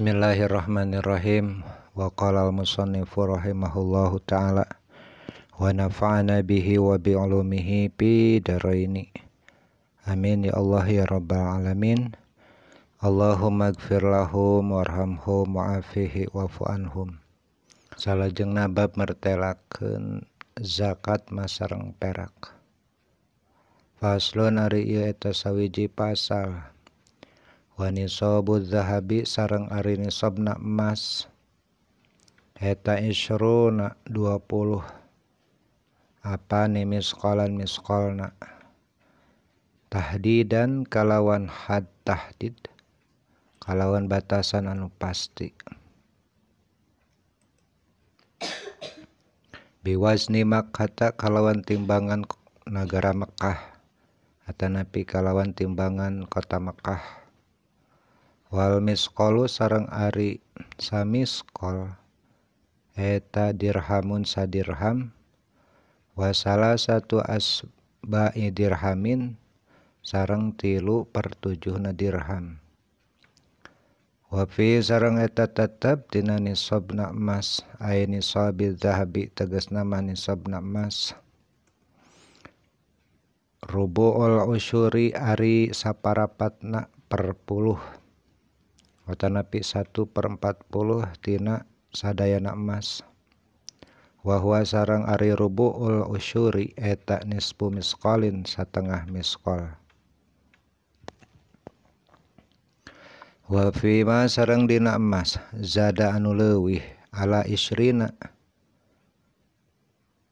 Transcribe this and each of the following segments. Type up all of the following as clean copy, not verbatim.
Bismillahirrahmanirrahim. Wa qala al-musannifu rahimahullahu ta'ala wa nafa'ana bihi wa bi'ulumihi bi daraini. Amin ya Allah ya rabbal alamin. Allahumma gfir lahum warhamhum wa'afihi wa'fu anhum. Salajengna bab mertelakeun zakat masareng perak. Faslun ari ieu eta sawiji pasal. Wa nisabu zahabi sareng ari nisabna emas eta isyruna 20 apa ni misqalan misqalna tahdidan kalawan had tahdid kalawan batasan anu pasti biwazni Makkah kalawan timbangan nagara Mekah atanapi kalawan timbangan kota Mekah. Wal misqalu sareng ari samisqal eta dirhamun sadirham wa salasatu asba'i dirhamin sareng 3/7 dirham. Wa fi sareng eta tetep dina nisabna emas aya nisabi zahabi tegasna nisabna emas rubu'ul usyuri ari saparapatna per puluh watanapi 1/40 tina sadayana emas. Wahwa sareng ari rubu'ul usyuri eta nisfu misqalin satengah misqal. Wa fima sareng dina emas zada anu leuwih ala isrina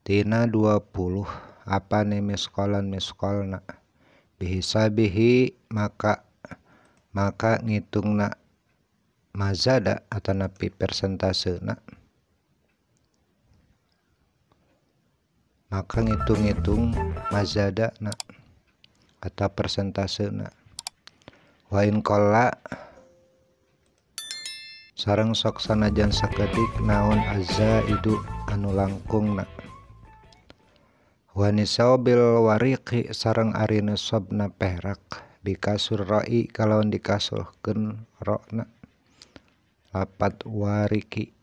tina 20 apane misqalan misqalna bihisabihi maka ngitungna mazada atanapi persentasena maka ngitung-ngitung mazada na kata persentasena wa in qalla sareng sok sanajan sakedik naon azaidu anu langkungna wa nisabil wariqi sareng ari nisabna perak bikasur ra'i kalawan dikasuhkeun ra'na lapat wariki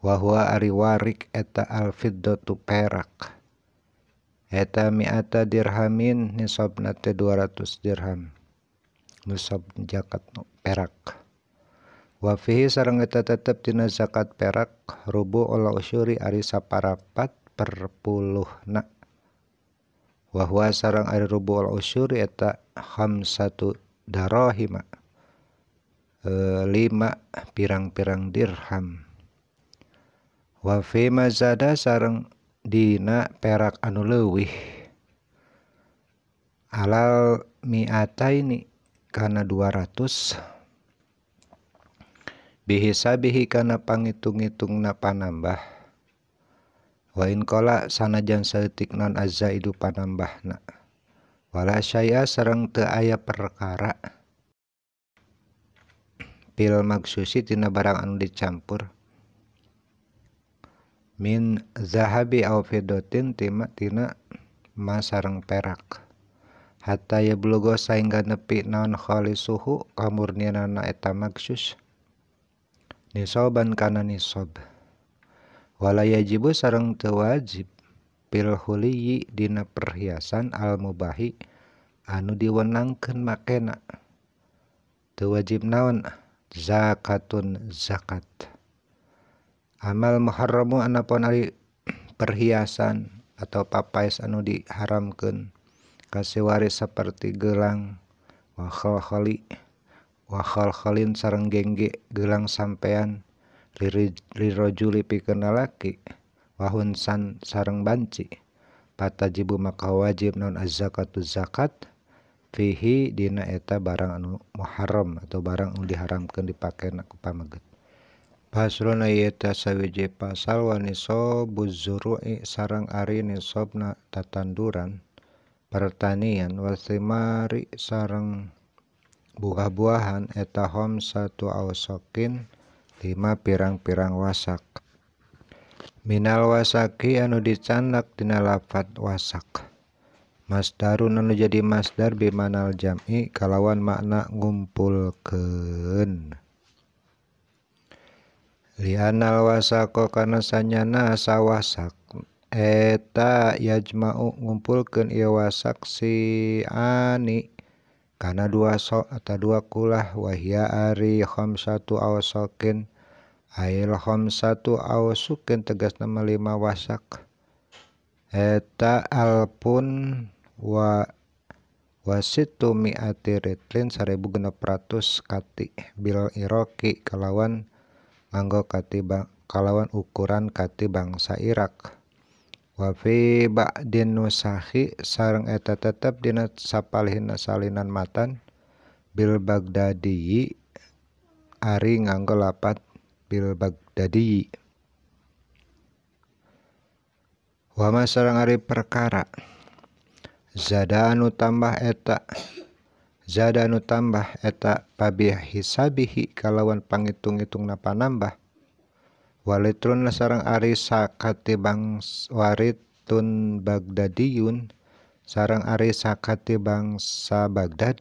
wa huwa ari warik eta alfiddatu perak eta mi'ata dirhamin nisabna teh 200 dirham nisab zakat perak. Wa fihi sareng eta tetep tina zakat perak rubu'ul usyuri ari saparapat per puluhna wa huwa sareng ari rubu'ul usyuri eta khamsatu darahima 5 pirang-pirang dirham. Wa fi mazada sareng dina perak anu leuwih alal mi'ataini kana 200 bihisabihi kana pangitung-ngitungna panambah wa in qala sanajan saeutik non azaidu panambahna wala syai'a sareng teu aya perkara pil maksusi tina barang anu dicampur min zahabi aw fiddatin tina emas sareng perak hatta ya bulugo saingga nepi naon khalisuhu kamurnianana eta maksus nisaban kana nisab wala yajibu sareng teu wajib pil huliyi dina perhiasan al mubahi anu diwenangkeun makena teu wajib naon zakatun zakat amal muharramu anapun ari perhiasan atau papais anu diharamkeun kasiwari saperti gelang wa khalkhalin sareng gengge gelang sampean lirojuli pikeun lalaki wa hunsan sareng banci patajibu maka wajib naon az-zakatu zakat fihi dina eta barang anu muharram atau barang anu diharamkeun dipakena ku pamaget. Faslun ayata sawiji pasal wa nisabuz zuru'i sareng ari nisabna tatanduran pertanian wa thimari sareng buah-buahan eta khamsatu awsakin 5 pirang-pirang wasak. Minal wasaki anu dicandak dina lafat wasak masdarun anu jadi masdar bimanal jam'i kalawan makna ngumpulkeun lianal wasako kana sanyana sawasak eta yajma'u ngumpulkeun ieu wasak si ani kana dua sok atau dua kulah wahia ari khamsatu awsakin ail khamsatu awsukin tegasna lima wasak eta alpun wasitu mi'ati ritlin 1600 kati bil Iraqi kalawan nganggo kalawan ukuran kati bangsa Irak. Wa fi ba'din nusahi sareng eta tetep dina sapalihna salinan matan bil Baghdadi ari nganggo lapat bil Baghdadi. Wa ma sareng ari perkara zada anu tambah eta pabih hisabihi kalawan pangitung-itungna panambah walitrun sareng ari sakati waritun Baghdadiyun sareng ari sakati bangsa Baghdad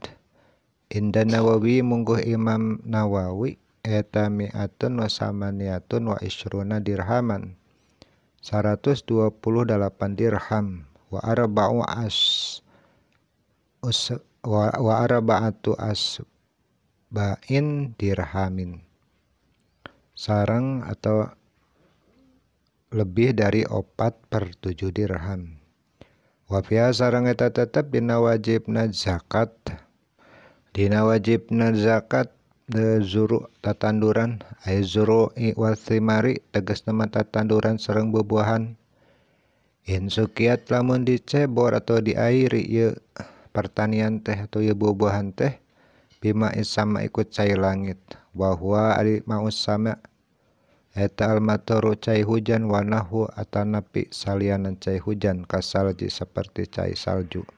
inda Nawawi mungguh Imam Nawawi eta mi'atun wa samaniyatun wa isyruna dirhaman 128 dirham wa arba'atu asba'in dirhamin sareng atau lebih dari 4/7 dirham. Wa fiha sareng eta tetep dina wajibna zakat zuru tatanduran ay zuru'i wa thimari tegasna tatanduran sareng buah-buahan in sukiat lamun dicebor atau diairi ieu pertanian teh atau ieu buah-buahan teh bima isama ikut cai langit wa huwa ari maus sama eta al-mataru cai hujan wa nahwu atanapi salianan cai hujan kasalji seperti cai salju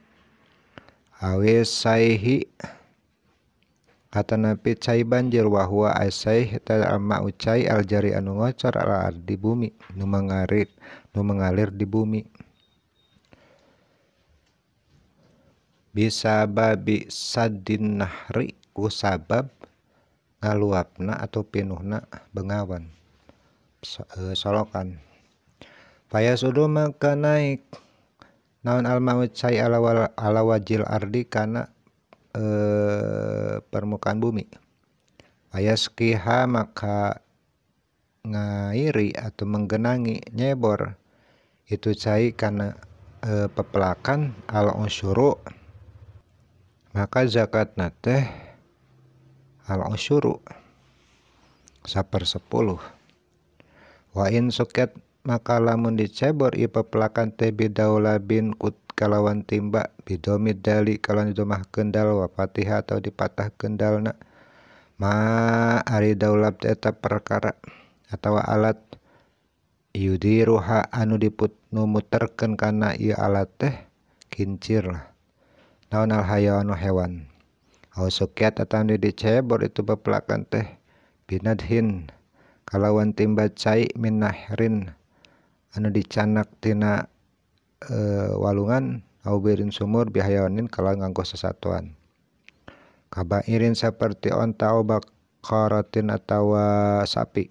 awis saihi atanapi cai banjir wa huwa asaih eta al-ma'u cai aljari anu ngocor ala ardi bumi nu mengalir di bumi bisa babi sadin nahri ku sabab ngaluapna atau pinuhna bengawan solokan faya sudu maka naik naon al-ma'u cai ala wajil ardi kana permukaan bumi ayaskiha maka ngairi atau menggenangi nyebor itu cai karena pepelakan al-usyuru maka zakatna teh al-usyuru 1/10 wa in suket maka lamun dicebor ieu pepelakan teh bidaulabin kalawan timba bidomid dali kalawan didomahkeun dal wa fatihah atau dipatahkeun dalna ma ari daulab eta perkara atawa alat yudiruha anu muterkeun kana ieu alat teh kincir lah naon al hayawanu hewan au sukiat atawa dicebor itu pepelakan teh binadhin kalawan timba cai min nahrin anu dicanak tina walungan au birin sumur bihayawanin kalau nganggo sesatuan kabairin seperti onta au bakaratin atawa sapi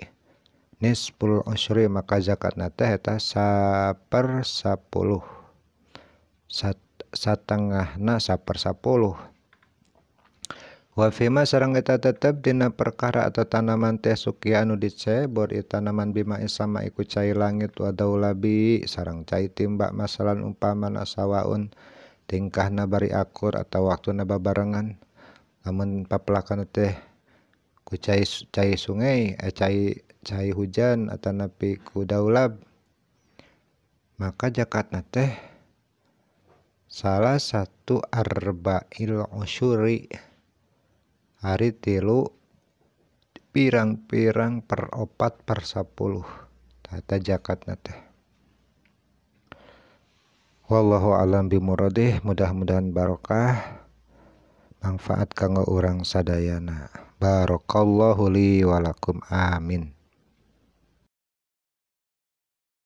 nisful usyri maka zakatna teh eta 1/10 satengahna 1/10 wa fima sareng eta tetep dina perkara atau tanaman teh sukia anu dicebor ieu tanaman bima isama iku cai langit wa daulabi sareng cai timba masalan umpamana sawaun tingkahna bari akur atau waktuna babarengan lamun papelakan teh ku cai sungai cai hujan atanapi ku daulab maka zakatna teh salah satu arba'il usyuri hari 3 pirang-pirang 4/10 tata zakatna teh wallahu alam bimuradih mudah-mudahan barokah manfaat kanggo urang sadayana barakallahu li walakum amin.